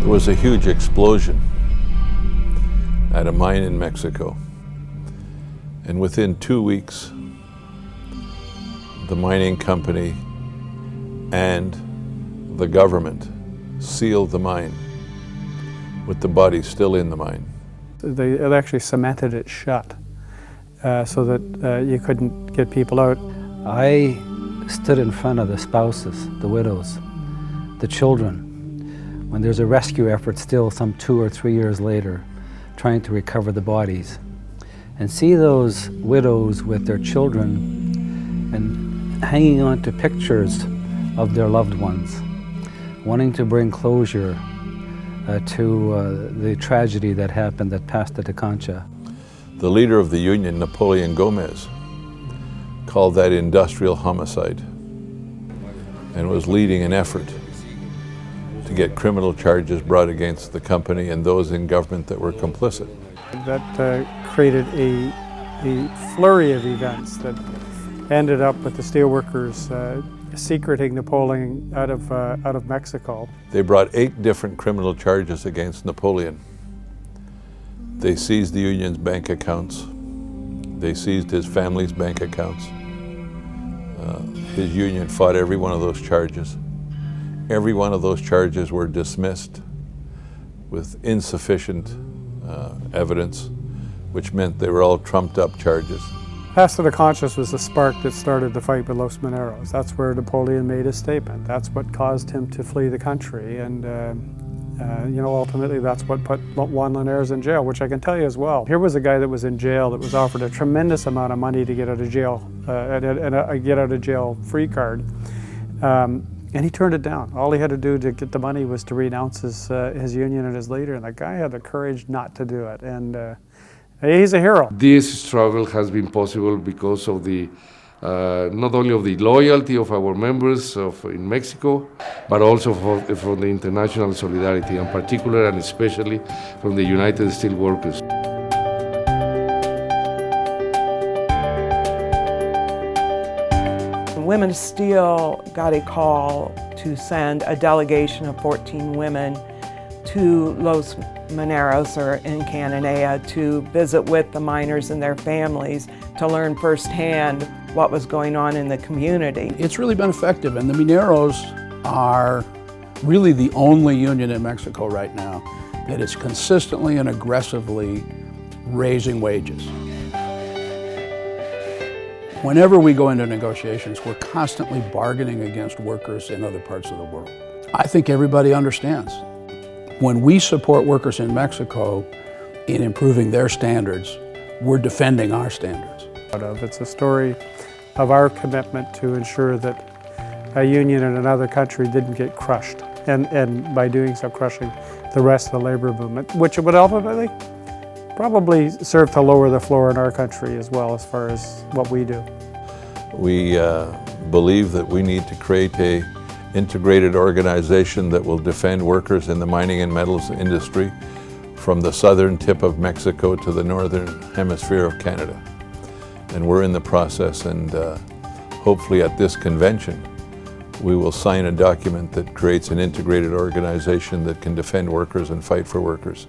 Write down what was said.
There was a huge explosion at a mine in Mexico. And within 2 weeks, the mining company and the government sealed the mine with the body still in the mine. They actually cemented it shut so that you couldn't get people out. I stood in front of the spouses, the widows, the children, when there's a rescue effort still some 2 or 3 years later, trying to recover the bodies, and see those widows with their children and hanging on to pictures of their loved ones, wanting to bring closure to the tragedy that happened that passed at Concha. The leader of the union, Napoleon Gomez, called that industrial homicide and was leading an effort to get criminal charges brought against the company and those in government that were complicit. That created a flurry of events that ended up with the steelworkers secreting Napoleon out of Mexico. They brought 8 different criminal charges against Napoleon. They seized the union's bank accounts. They seized his family's bank accounts. His union fought every one of those charges. Every one of those charges were dismissed with insufficient evidence, which meant they were all trumped up charges. Paso de Conchas was the spark that started the fight with Los Mineros. That's where Napoleon made his statement. That's what caused him to flee the country. And ultimately that's what put Juan Linares in jail, which I can tell you as well. Here was a guy that was in jail that was offered a tremendous amount of money to get out of jail, and a get out of jail free card. And he turned it down. All he had to do to get the money was to renounce his union and his leader, and the guy had the courage not to do it. And he's a hero. This struggle has been possible because of the not only of the loyalty of our members in Mexico, but also from the international solidarity, and particularly and especially from the United Steelworkers. Women of Steel got a call to send a delegation of 14 women to Los Mineros, or in Cananea, to visit with the miners and their families to learn firsthand what was going on in the community. It's really been effective, and the Mineros are really the only union in Mexico right now that is consistently and aggressively raising wages. Whenever we go into negotiations, we're constantly bargaining against workers in other parts of the world. I think everybody understands. When we support workers in Mexico in improving their standards, we're defending our standards. It's a story of our commitment to ensure that a union in another country didn't get crushed, and by doing so crushing the rest of the labor movement, which would ultimately probably serve to lower the floor in our country as well, as far as what we do. We believe that we need to create an integrated organization that will defend workers in the mining and metals industry from the southern tip of Mexico to the northern hemisphere of Canada. And we're in the process, and hopefully at this convention we will sign a document that creates an integrated organization that can defend workers and fight for workers.